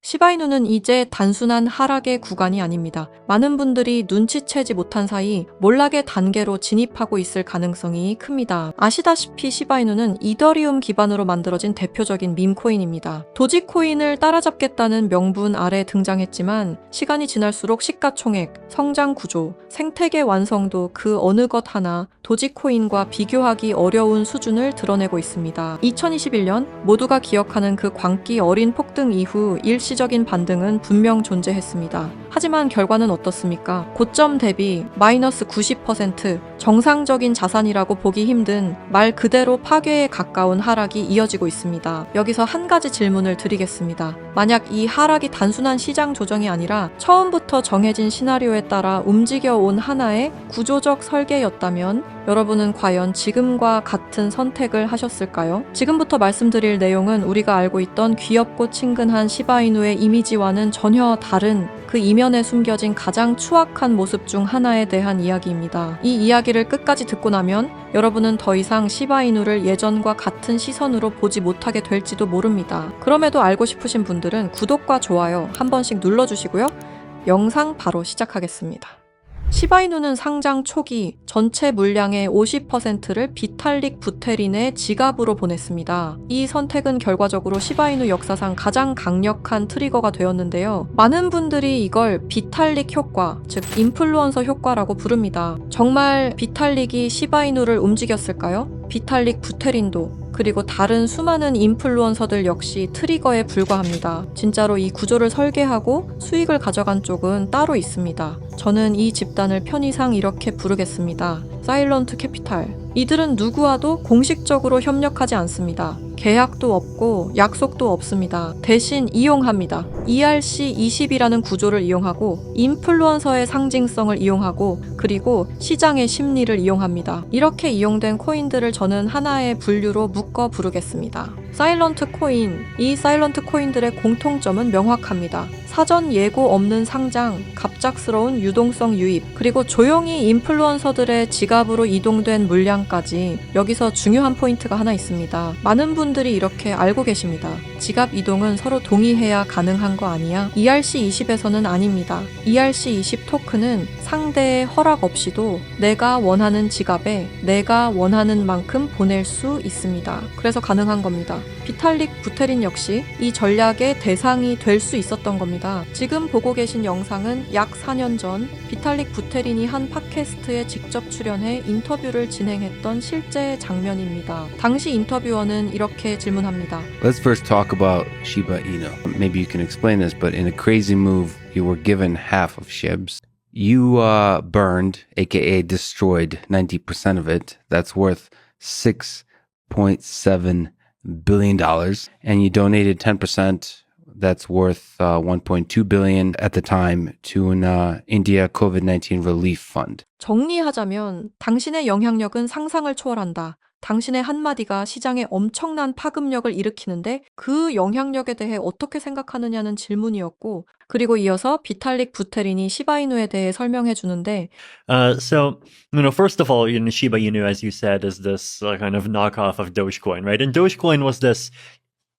시바이누는 이제 단순한 하락의 구간이 아닙니다. 많은 분들이 눈치채지 못한 사이 몰락의 단계로 진입하고 있을 가능성이 큽니다. 아시다시피 시바이누는 이더리움 기반으로 만들어진 대표적인 밈코인입니다. 도지코인을 따라잡겠다는 명분 아래 등장했지만 시간이 지날수록 시가총액, 성장 구조, 생태계 완성도 그 어느 것 하나 도지코인과 비교하기 어려운 수준을 드러내고 있습니다. 2021년 모두가 기억하는 그 광기 어린 폭등 이후 일시적인 반등은 분명 존재했습니다. 하지만 결과는 어떻습니까? 고점 대비 마이너스 90%, 정상적인 자산이라고 보기 힘든 말 그대로 파괴에 가까운 하락이 이어지고 있습니다. 여기서 한 가지 질문을 드리겠습니다. 만약 이 하락이 단순한 시장 조정이 아니라 처음부터 정해진 시나리오에 따라 움직여온 하나의 구조적 설계였다면 여러분은 과연 지금과 같은 선택을 하셨을까요? 지금부터 말씀드릴 내용은 우리가 알고 있던 귀엽고 친근한 시바이누의 이미지와는 전혀 다른 그 이면에 숨겨진 가장 추악한 모습 중 하나에 대한 이야기입니다. 이 이야기를 끝까지 듣고 나면 여러분은 더 이상 시바이누를 예전과 같은 시선으로 보지 못하게 될지도 모릅니다. 그럼에도 알고 싶으신 분들은 구독과 좋아요 한 번씩 눌러주시고요. 영상 바로 시작하겠습니다. 시바이누는 상장 초기 전체 물량의 50%를 비탈릭 부테린의 지갑으로 보냈습니다. 이 선택은 결과적으로 시바이누 역사상 가장 강력한 트리거가 되었는데요. 많은 분들이 이걸 비탈릭 효과, 즉 인플루언서 효과라고 부릅니다. 정말 비탈릭이 시바이누를 움직였을까요? 비탈릭 부테린도 그리고 다른 수많은 인플루언서들 역시 트리거에 불과합니다. 진짜로 이 구조를 설계하고 수익을 가져간 쪽은 따로 있습니다. 저는 이 집단을 편의상 이렇게 부르겠습니다. 사일런트 캐피탈. 이들은 누구와도 공식적으로 협력하지 않습니다. 계약도 없고 약속도 없습니다. 대신 이용합니다. ERC20이라는 구조를 이용하고 인플루언서의 상징성을 이용하고 그리고 시장의 심리를 이용합니다. 이렇게 이용된 코인들을 저는 하나의 분류로 묶어 부르겠습니다. 사일런트 코인. 이 사일런트 코인들의 공통점은 명확합니다. 사전 예고 없는 상장, 갑작스러운 유동성 유입, 그리고 조용히 인플루언서들의 지갑으로 이동된 물량까지 여기서 중요한 포인트가 하나 있습니다. 많은 분들이 이렇게 알고 계십니다. 지갑 이동은 서로 동의해야 가능한 거 아니야? ERC20에서는 아닙니다. ERC20 토큰은 상대의 허락 없이도 내가 원하는 지갑에 내가 원하는 만큼 보낼 수 있습니다. 그래서 가능한 겁니다. 비탈릭 부테린 역시 이 전략의 대상이 될 수 있었던 겁니다. 지금 보고 계신 영상은 약 4년 전 비탈릭 부테린이 한 팟캐스트에 직접 출연해 인터뷰를 진행했던 실제 장면입니다. 당시 인터뷰어는 이렇게 질문합니다. Let's first talk about Shiba Inu. Maybe you can explain this, but in a crazy move, you were given half of SHIBs. You burned, aka destroyed, 90% of it. That's worth $6.7 billion. And you donated 10%. That's worth $1.2 billion at the time to an India COVID-19 relief fund. 정리하자면 당신의 영향력은 상상을 초월한다. 당신의 한마디가 시장에 엄청난 파급력을 일으키는데 그 영향력에 대해 어떻게 생각하느냐는 질문이었고 그리고 이어서 비탈릭 부테린이 시바이누에 대해 설명해 주는데 First of all, Shiba Inu, as you said, is this kind of knockoff of Dogecoin, right? And Dogecoin was this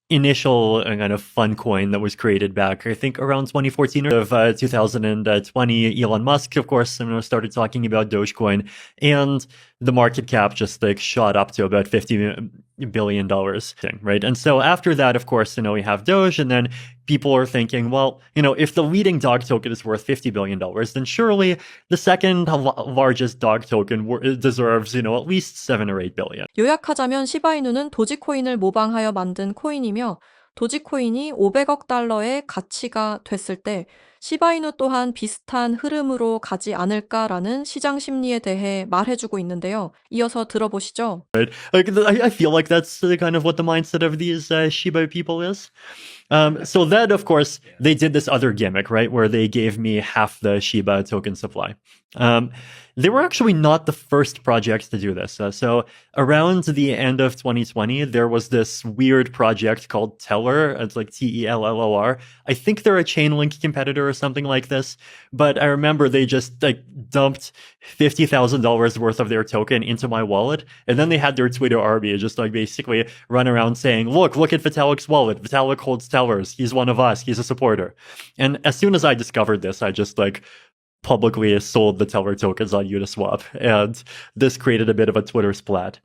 initial kind of fun coin that was created back, I think, around 2014 or 2020. Elon Musk, of course, started talking about Dogecoin, and the market cap just shot up to about $50 billion, right? And so after that, of course, we have Doge, and then people are thinking, well, if the leading dog token is worth $50 billion, then surely the second largest dog token deserves, at least 7 or 8 billion. 요약하자면 시바이누는 도지코인을 모방하여 만든 코인이며 도지코인이 500억 달러의 가치가 됐을 때 시바이누 또한 비슷한 흐름으로 가지 않을까라는 시장 심리에 대해 말해주고 있는데요. 이어서 들어보시죠. Right? I feel like that's kind of what the mindset of these Shiba people is. So then, of course, they did this other gimmick, right, where they gave me half the Shiba token supply. They were actually not the first project to do this. So around the end of 2020, there was this weird project called Teller. It's like Tellor. I think they're a Chainlink competitor or something like this. But I remember they just like dumped $50,000 worth of their token into my wallet. And then they had their Twitter army just like basically run around saying, look at Vitalik's wallet. Vitalik holds tellers. He's one of us. He's a supporter. And as soon as I discovered this, I just like publicly sold the teller tokens on Uniswap. And this created a bit of a Twitter splat.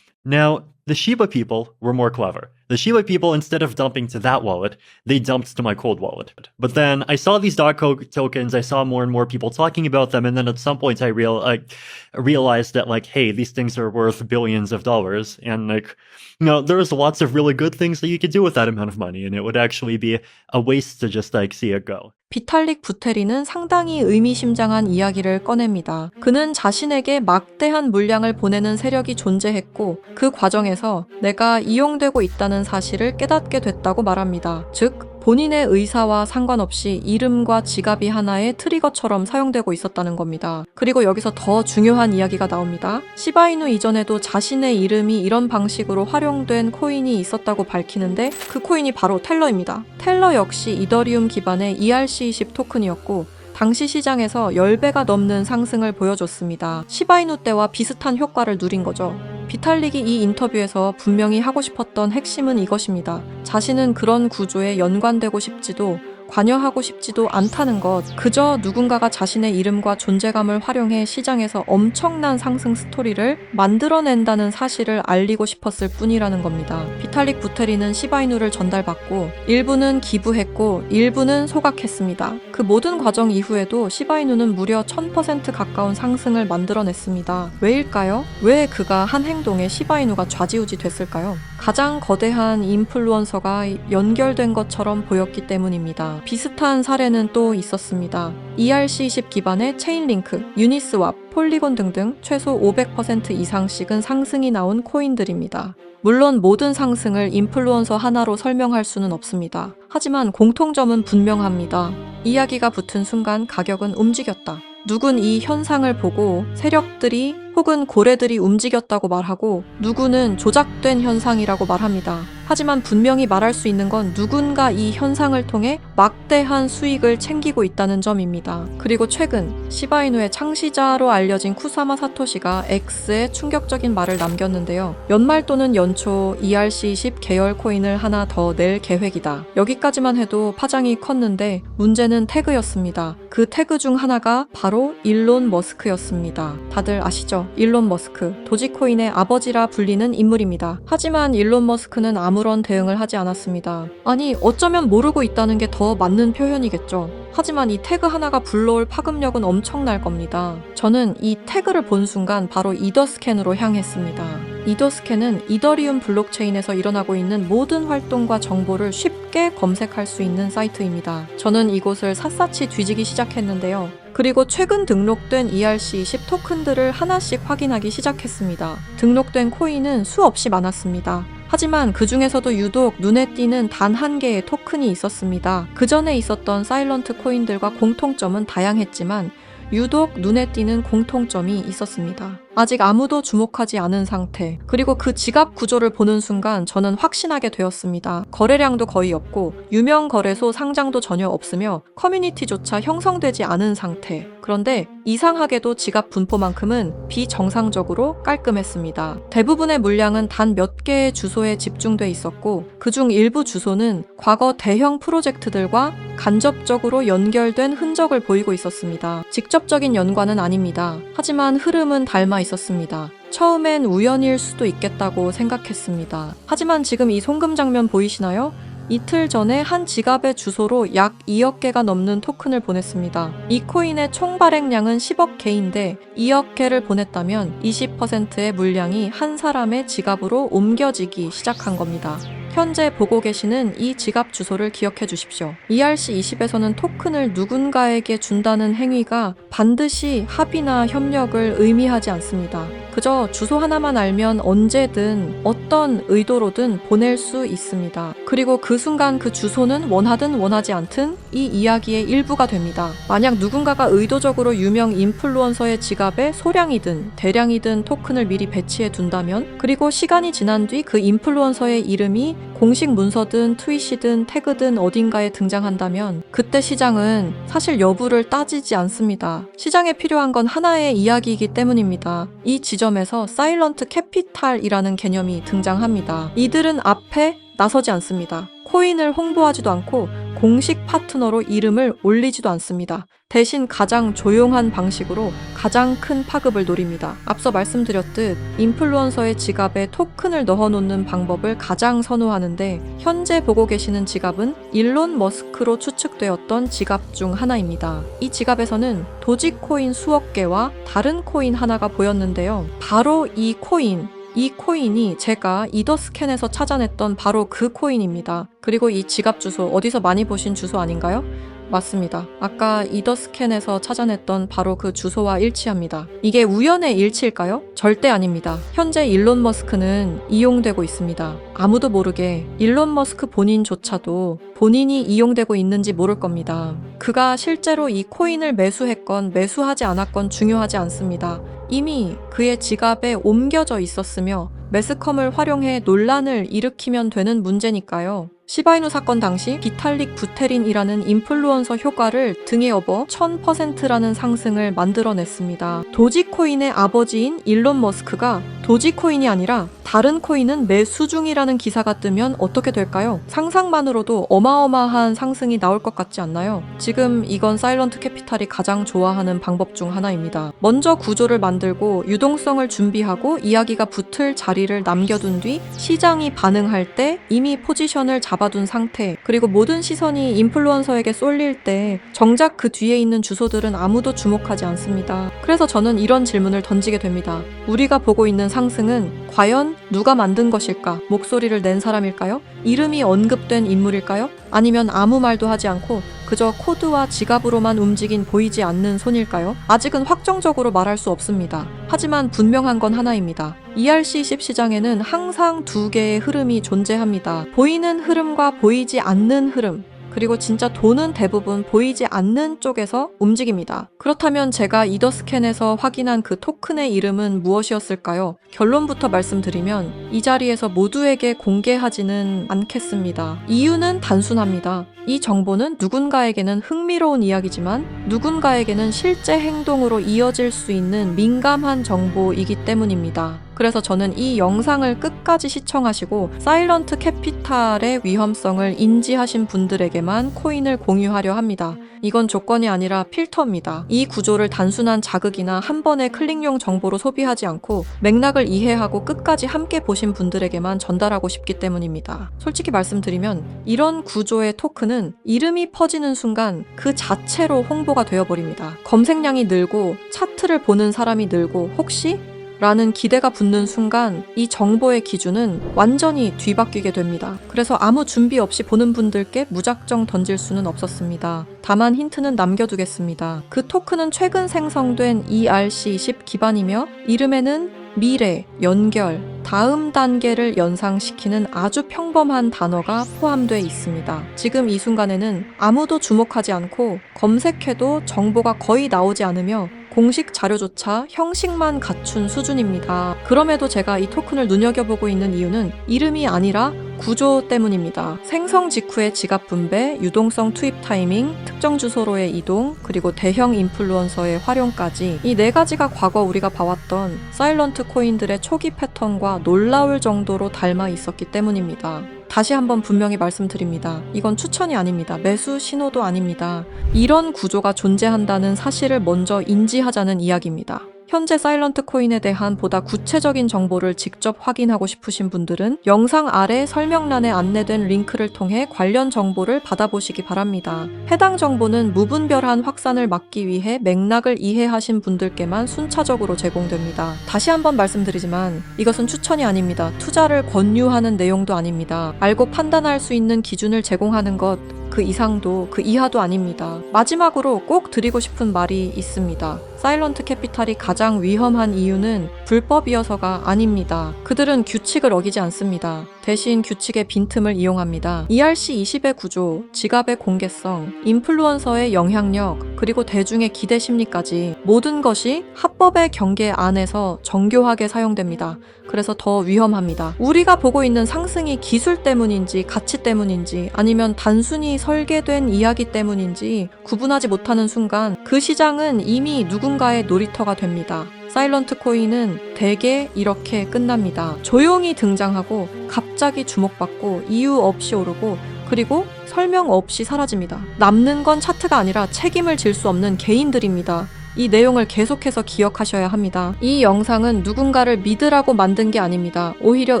Now, the Shiba people were more clever. The Shiba people, instead of dumping to that wallet, they dumped to my cold wallet. But then I saw these Dogecoin tokens, I saw more and more people talking about them, and then at some point I realized that, like, hey, these things are worth billions of dollars, and, like, you know, there's lots of really good things that you could do with that amount of money, and it would actually be a waste to just, like, see it go. 비탈릭 부테린은 상당히 의미심장한 이야기를 꺼냅니다. 그는 자신에게 막대한 물량을 보내는 세력이 존재했고 그 과정에서 내가 이용되고 있다는 사실을 깨닫게 됐다고 말합니다. 즉, 본인의 의사와 상관없이 이름과 지갑이 하나의 트리거처럼 사용되고 있었다는 겁니다. 그리고 여기서 더 중요한 이야기가 나옵니다. 시바이누 이전에도 자신의 이름이 이런 방식으로 활용된 코인이 있었다고 밝히는데 그 코인이 바로 텔러입니다. 텔러 역시 이더리움 기반의 ERC20 토큰이었고 당시 시장에서 10배가 넘는 상승을 보여줬습니다. 시바이누 때와 비슷한 효과를 누린 거죠. 비탈릭이 이 인터뷰에서 분명히 하고 싶었던 핵심은 이것입니다. 자신은 그런 구조에 연관되고 싶지도 관여하고 싶지도 않다는 것, 그저 누군가가 자신의 이름과 존재감을 활용해 시장에서 엄청난 상승 스토리를 만들어낸다는 사실을 알리고 싶었을 뿐이라는 겁니다. 비탈릭 부테린은 시바이누를 전달받고 일부는 기부했고 일부는 소각했습니다. 그 모든 과정 이후에도 시바이누는 무려 1000% 가까운 상승을 만들어냈습니다. 왜일까요? 왜 그가 한 행동에 시바이누가 좌지우지 됐을까요? 가장 거대한 인플루언서가 연결된 것처럼 보였기 때문입니다. 비슷한 사례는 또 있었습니다. ERC20 기반의 체인링크, 유니스왑, 폴리곤 등등 최소 500% 이상씩은 상승이 나온 코인들입니다. 물론 모든 상승을 인플루언서 하나로 설명할 수는 없습니다. 하지만 공통점은 분명합니다. 이야기가 붙은 순간 가격은 움직였다. 누군 이 현상을 보고 세력들이 혹은 고래들이 움직였다고 말하고 누구는 조작된 현상이라고 말합니다. 하지만 분명히 말할 수 있는 건 누군가 이 현상을 통해 막대한 수익을 챙기고 있다는 점입니다. 그리고 최근 시바이누의 창시자로 알려진 쿠사마 사토시가 X에 충격적인 말을 남겼는데요. 연말 또는 연초 ERC20 계열 코인을 하나 더 낼 계획이다. 여기까지만 해도 파장이 컸는데 문제는 태그였습니다. 그 태그 중 하나가 바로 일론 머스크였습니다. 다들 아시죠? 일론 머스크, 도지코인의 아버지라 불리는 인물입니다. 하지만 일론 머스크는 아무런 대응을 하지 않았습니다. 아니, 어쩌면 모르고 있다는 게 더 맞는 표현이겠죠. 하지만 이 태그 하나가 불러올 파급력은 엄청날 겁니다. 저는 이 태그를 본 순간 바로 이더스캔으로 향했습니다. 이더스캔은 이더리움 블록체인에서 일어나고 있는 모든 활동과 정보를 쉽게 검색할 수 있는 사이트입니다. 저는 이곳을 샅샅이 뒤지기 시작했는데요. 그리고 최근 등록된 ERC20 토큰들을 하나씩 확인하기 시작했습니다. 등록된 코인은 수없이 많았습니다. 하지만 그 중에서도 유독 눈에 띄는 단 한 개의 토큰이 있었습니다. 그 전에 있었던 사일런트 코인들과 공통점은 다양했지만 유독 눈에 띄는 공통점이 있었습니다. 아직 아무도 주목하지 않은 상태, 그리고 그 지갑 구조를 보는 순간 저는 확신하게 되었습니다. 거래량도 거의 없고 유명 거래소 상장도 전혀 없으며 커뮤니티조차 형성되지 않은 상태. 그런데 이상하게도 지갑 분포만큼은 비정상적으로 깔끔했습니다. 대부분의 물량은 단 몇 개의 주소에 집중돼 있었고 그중 일부 주소는 과거 대형 프로젝트들과 간접적으로 연결된 흔적을 보이고 있었습니다. 직접적인 연관은 아닙니다. 하지만 흐름은 닮아 있었습니다. 처음엔 우연일 수도 있겠다고 생각했습니다. 하지만 지금 이 송금 장면 보이시나요? 이틀 전에 한 지갑의 주소로 약 2억 개가 넘는 토큰을 보냈습니다. 이 코인의 총 발행량은 10억 개인데 2억 개를 보냈다면 20%의 물량이 한 사람의 지갑으로 옮겨지기 시작한 겁니다. 현재 보고 계시는 이 지갑 주소를 기억해 주십시오. ERC20에서는 토큰을 누군가에게 준다는 행위가 반드시 합의나 협력을 의미하지 않습니다. 그저 주소 하나만 알면 언제든 어떤 의도로든 보낼 수 있습니다. 그리고 그 순간 그 주소는 원하든 원하지 않든 이 이야기의 일부가 됩니다. 만약 누군가가 의도적으로 유명 인플루언서의 지갑에 소량이든 대량이든 토큰을 미리 배치해 둔다면, 그리고 시간이 지난 뒤 그 인플루언서의 이름이 공식 문서든 트윗이든 태그든 어딘가에 등장한다면, 그때 시장은 사실 여부를 따지지 않습니다. 시장에 필요한 건 하나의 이야기이기 때문입니다. 이 지점에서 사일런트 캐피탈이라는 개념이 등장합니다. 이들은 앞에 나서지 않습니다. 코인을 홍보하지도 않고 공식 파트너로 이름을 올리지도 않습니다. 대신 가장 조용한 방식으로 가장 큰 파급을 노립니다. 앞서 말씀드렸듯 인플루언서의 지갑에 토큰을 넣어놓는 방법을 가장 선호하는데, 현재 보고 계시는 지갑은 일론 머스크로 추측되었던 지갑 중 하나입니다. 이 지갑에서는 도지코인 수억 개와 다른 코인 하나가 보였는데요. 바로 이 코인이 제가 이더스캔에서 찾아냈던 바로 그 코인입니다. 그리고 이 지갑 주소 어디서 많이 보신 주소 아닌가요? 맞습니다. 아까 이더스캔에서 찾아냈던 바로 그 주소와 일치합니다. 이게 우연의 일치일까요? 절대 아닙니다. 현재 일론 머스크는 이용되고 있습니다. 아무도 모르게 일론 머스크 본인조차도 본인이 이용되고 있는지 모를 겁니다. 그가 실제로 이 코인을 매수했건 매수하지 않았건 중요하지 않습니다. 이미 그의 지갑에 옮겨져 있었으며 매스컴을 활용해 논란을 일으키면 되는 문제니까요. 시바이누 사건 당시 비탈릭 부테린이라는 인플루언서 효과를 등에 업어 1000%라는 상승을 만들어냈습니다. 도지코인의 아버지인 일론 머스크가 도지코인이 아니라 다른 코인은 매수 중이라는 기사가 뜨면 어떻게 될까요? 상상만으로도 어마어마한 상승이 나올 것 같지 않나요? 지금 이건 사일런트 캐피탈이 가장 좋아하는 방법 중 하나입니다. 먼저 구조를 만들고 유동성을 준비하고 이야기가 붙을 자리를 남겨둔 뒤 시장이 반응할 때 이미 포지션을 잡아둔 상태, 그리고 모든 시선이 인플루언서에게 쏠릴 때 정작 그 뒤에 있는 주소들은 아무도 주목하지 않습니다. 그래서 저는 이런 질문을 던지게 됩니다. 우리가 보고 있는 상승은 과연 누가 만든 것일까? 목소리를 낸 사람일까요? 이름이 언급된 인물일까요? 아니면 아무 말도 하지 않고 그저 코드와 지갑으로만 움직인 보이지 않는 손일까요? 아직은 확정적으로 말할 수 없습니다. 하지만 분명한 건 하나입니다. ERC20 시장에는 항상 두 개의 흐름이 존재합니다. 보이는 흐름과 보이지 않는 흐름. 그리고 진짜 돈은 대부분 보이지 않는 쪽에서 움직입니다. 그렇다면 제가 이더스캔에서 확인한 그 토큰의 이름은 무엇이었을까요? 결론부터 말씀드리면 이 자리에서 모두에게 공개하지는 않겠습니다. 이유는 단순합니다. 이 정보는 누군가에게는 흥미로운 이야기지만 누군가에게는 실제 행동으로 이어질 수 있는 민감한 정보이기 때문입니다. 그래서 저는 이 영상을 끝까지 시청하시고 사일런트 캐피탈의 위험성을 인지하신 분들에게만 코인을 공유하려 합니다. 이건 조건이 아니라 필터입니다. 이 구조를 단순한 자극이나 한 번의 클릭용 정보로 소비하지 않고 맥락을 이해하고 끝까지 함께 보신 분들에게만 전달하고 싶기 때문입니다. 솔직히 말씀드리면 이런 구조의 토큰은 이름이 퍼지는 순간 그 자체로 홍보가 되어버립니다. 검색량이 늘고 차트를 보는 사람이 늘고 혹시? 라는 기대가 붙는 순간 이 정보의 기준은 완전히 뒤바뀌게 됩니다. 그래서 아무 준비 없이 보는 분들께 무작정 던질 수는 없었습니다. 다만 힌트는 남겨두겠습니다. 그 토큰은 최근 생성된 ERC20 기반이며 이름에는 미래, 연결, 다음 단계를 연상시키는 아주 평범한 단어가 포함되어 있습니다. 지금 이 순간에는 아무도 주목하지 않고 검색해도 정보가 거의 나오지 않으며 공식 자료조차 형식만 갖춘 수준입니다. 그럼에도 제가 이 토큰을 눈여겨보고 있는 이유는 이름이 아니라 구조 때문입니다. 생성 직후의 지갑 분배, 유동성 투입 타이밍, 특정 주소로의 이동, 그리고 대형 인플루언서의 활용까지 이 네 가지가 과거 우리가 봐왔던 사일런트 코인들의 초기 패턴과 놀라울 정도로 닮아 있었기 때문입니다. 다시 한번 분명히 말씀드립니다. 이건 추천이 아닙니다. 매수 신호도 아닙니다. 이런 구조가 존재한다는 사실을 먼저 인지하자는 이야기입니다. 현재 사일런트 코인에 대한 보다 구체적인 정보를 직접 확인하고 싶으신 분들은 영상 아래 설명란에 안내된 링크를 통해 관련 정보를 받아보시기 바랍니다. 해당 정보는 무분별한 확산을 막기 위해 맥락을 이해하신 분들께만 순차적으로 제공됩니다. 다시 한번 말씀드리지만 이것은 추천이 아닙니다. 투자를 권유하는 내용도 아닙니다. 알고 판단할 수 있는 기준을 제공하는 것, 그 이상도 그 이하도 아닙니다. 마지막으로 꼭 드리고 싶은 말이 있습니다. 사일런트 캐피탈이 가장 위험한 이유는 불법이어서가 아닙니다. 그들은 규칙을 어기지 않습니다. 대신 규칙의 빈틈을 이용합니다. ERC20의 구조, 지갑의 공개성, 인플루언서의 영향력, 그리고 대중의 기대 심리까지 모든 것이 합법의 경계 안에서 정교하게 사용됩니다. 그래서 더 위험합니다. 우리가 보고 있는 상승이 기술 때문인지 가치 때문인지 아니면 단순히 설계된 이야기 때문인지 구분하지 못하는 순간 그 시장은 이미 누군가의 놀이터가 됩니다. 사일런트 코인은 대개 이렇게 끝납니다. 조용히 등장하고 갑자기 주목받고 이유 없이 오르고 그리고 설명 없이 사라집니다. 남는 건 차트가 아니라 책임을 질 수 없는 개인들입니다. 이 내용을 계속해서 기억하셔야 합니다. 이 영상은 누군가를 믿으라고 만든 게 아닙니다. 오히려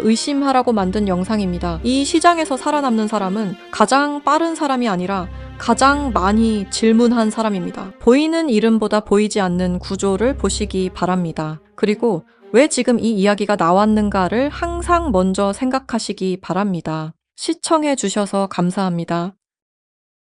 의심하라고 만든 영상입니다. 이 시장에서 살아남는 사람은 가장 빠른 사람이 아니라 가장 많이 질문한 사람입니다. 보이는 이름보다 보이지 않는 구조를 보시기 바랍니다. 그리고 왜 지금 이 이야기가 나왔는가를 항상 먼저 생각하시기 바랍니다. 시청해 주셔서 감사합니다.